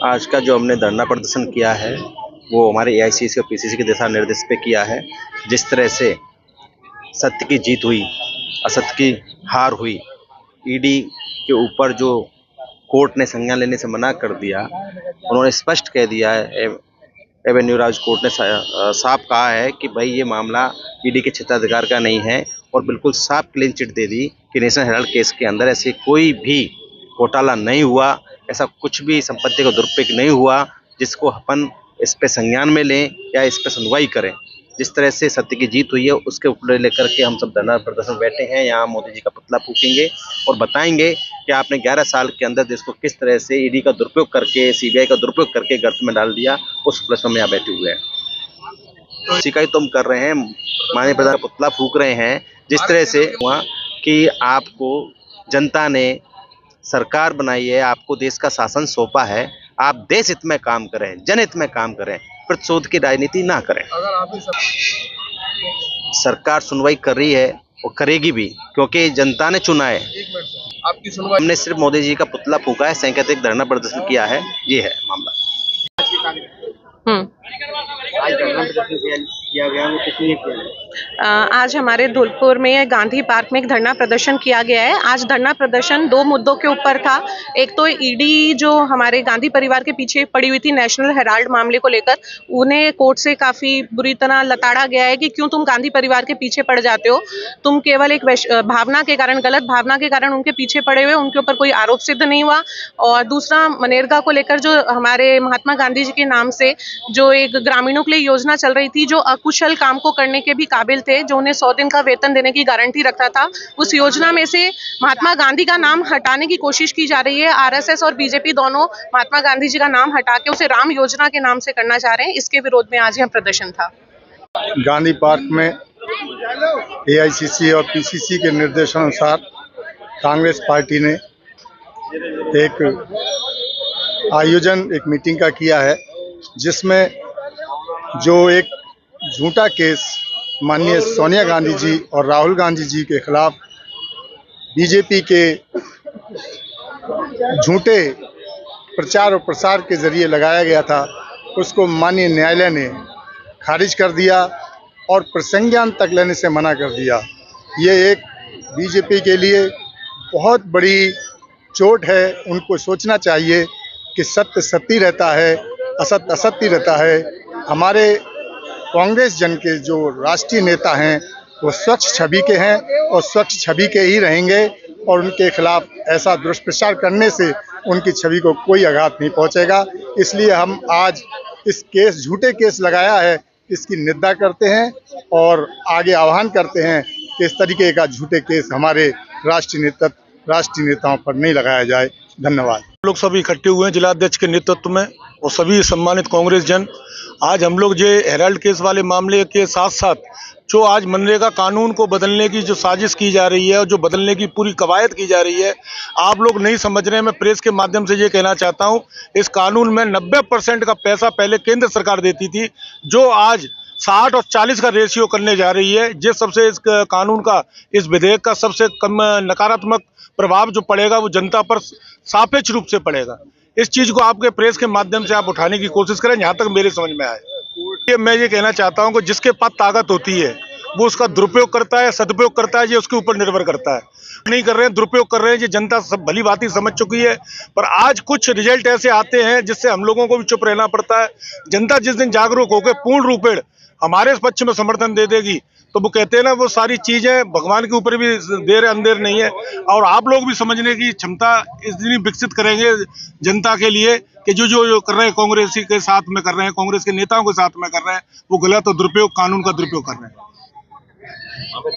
आज का जो हमने धरना प्रदर्शन किया है वो हमारे एआईसीसी और पीसीसी के दिशा निर्देश पे किया है। जिस तरह से सत्य की जीत हुई, असत्य की हार हुई, ईडी के ऊपर जो कोर्ट ने संज्ञान लेने से मना कर दिया, उन्होंने स्पष्ट कह दिया है, एवेन्यू राज कोर्ट ने साफ कहा है कि भाई ये मामला ईडी के क्षेत्राधिकार का नहीं है और बिल्कुल साफ क्लीन चिट दे दी कि नेशनल हेराल्ड केस के अंदर ऐसे कोई भी घोटाला नहीं हुआ, ऐसा कुछ भी संपत्ति का दुरुपयोग नहीं हुआ जिसको अपन इस पे संज्ञान में लें या इस पे सुनवाई करें। जिस तरह से सत्य की जीत हुई है उसके ऊपर लेकर के हम सब धरना प्रदर्शन बैठे हैं। यहाँ मोदी जी का पुतला फूकेंगे और बताएंगे कि आपने 11 साल के अंदर देश को किस तरह से ईडी का दुरुपयोग करके, सीबीआई का दुरुपयोग करके गर्त में डाल दिया। उस प्रश्न में यहाँ बैठे हुए हैं। शिकायत तुम कर रहे हैं, माननीय प्रधान का पुतला फूक रहे हैं। जिस तरह से हुआ कि आपको जनता ने सरकार बनाई है, आपको देश का शासन सौंपा है, आप देश हित में काम करें, जनहित में काम करें, प्रतिशोध की राजनीति ना करें। अगर आप सरकार सुनवाई कर रही है और करेगी भी, क्योंकि जनता ने चुना है। आपकी सुनवाई, हमने सिर्फ मोदी जी का पुतला फूका है, सांकेतिक धरना प्रदर्शन किया है, ये है मामला। आज धरना प्रदर्शन किया गया, वो किसने किया है? आज हमारे धौलपुर में गांधी पार्क में एक धरना प्रदर्शन किया गया है। आज धरना प्रदर्शन 2 मुद्दों के ऊपर था। एक तो ईडी जो हमारे गांधी परिवार के पीछे पड़ी हुई थी नेशनल हेराल्ड मामले को लेकर, उन्हें कोर्ट से काफ़ी बुरी तरह लताड़ा गया है कि क्यों तुम गांधी परिवार के पीछे पड़ जाते हो, तुम केवल एक भावना के कारण, गलत भावना के कारण उनके पीछे पड़े हुए, उनके ऊपर कोई आरोप सिद्ध नहीं हुआ। और दूसरा, मनरेगा को लेकर जो हमारे महात्मा गांधी जी के नाम से जो एक ग्रामीणों के लिए योजना चल रही थी, जो अकुशल काम को करने के भी काबिल थे, जो उन्हें 100 दिन का वेतन देने की गारंटी रखता था, उस योजना में से महात्मा गांधी का नाम हटाने की कोशिश की जा रही है। आरएसएस और बीजेपी दोनों महात्मा गांधी जी का नाम हटा के उसे राम योजना के नाम से करना चाह रहे हैं। इसके विरोध में आज यह प्रदर्शन था। गांधी पार्क में एआईसीसी और पीसीसी के निर्देशानुसार कांग्रेस पार्टी ने एक आयोजन, एक मीटिंग का किया है, जिसमें जो एक झूठा केस माननीय सोनिया गांधी जी और राहुल गांधी जी के खिलाफ बीजेपी के झूठे प्रचार और प्रसार के जरिए लगाया गया था, उसको माननीय न्यायालय ने खारिज कर दिया और प्रसंज्ञान तक लेने से मना कर दिया। ये एक बीजेपी के लिए बहुत बड़ी चोट है। उनको सोचना चाहिए कि सत्य सत्य रहता है, असत्य असत्य रहता है। हमारे कांग्रेस जन के जो राष्ट्रीय नेता हैं वो स्वच्छ छवि के हैं और स्वच्छ छवि के ही रहेंगे, और उनके खिलाफ ऐसा दुष्प्रचार करने से उनकी छवि को कोई आघात नहीं पहुंचेगा। इसलिए हम आज इस केस, झूठे केस लगाया है, इसकी निंदा करते हैं और आगे आह्वान करते हैं कि इस तरीके का झूठे केस हमारे राष्ट्रीय नेताओं पर नहीं लगाया जाए। धन्यवाद। लोग सब इकट्ठे हुए हैं जिलाध्यक्ष के नेतृत्व में और सभी सम्मानित कांग्रेस जन। आज हम लोग जो हेराल्ड केस वाले मामले के साथ साथ जो आज मनरेगा कानून को बदलने की जो साजिश की जा रही है और जो बदलने की पूरी कवायद की जा रही है, आप लोग नहीं समझ रहे हैं। मैं प्रेस के माध्यम से ये कहना चाहता हूं, इस कानून में 90% का पैसा पहले केंद्र सरकार देती थी, जो आज 60 और 40 का रेशियो करने जा रही है। जिस सबसे इस कानून का, इस विधेयक का सबसे कम नकारात्मक प्रभाव जो पड़ेगा वो जनता पर सापेक्ष रूप से पड़ेगा। इस चीज को आपके प्रेस के माध्यम से आप उठाने की कोशिश करें, जहां तक मेरे समझ में आए। मैं ये कहना चाहता हूं कि जिसके पास ताकत होती है वो उसका दुरुपयोग करता है, सदुपयोग करता है, ये उसके ऊपर निर्भर करता है। नहीं कर रहे हैं, दुरुपयोग कर रहे हैं, ये जनता सब भली भांति समझ चुकी है। पर आज कुछ रिजल्ट ऐसे आते हैं जिससे हम लोगों को भी चुप रहना पड़ता है। जनता जिस दिन जागरूक होकर पूर्ण रूपेण हमारे पक्ष में समर्थन दे देगी, तो वो कहते हैं ना, वो सारी चीजें भगवान के ऊपर भी देर अंधेर नहीं है। और आप लोग भी समझने की क्षमता इतनी विकसित करेंगे जनता के लिए कि जो कर रहे हैं, कांग्रेस के साथ में कर रहे हैं, कांग्रेस के नेताओं के साथ में कर रहे हैं, वो गलत और दुरुपयोग, कानून का दुरुपयोग कर रहे हैं।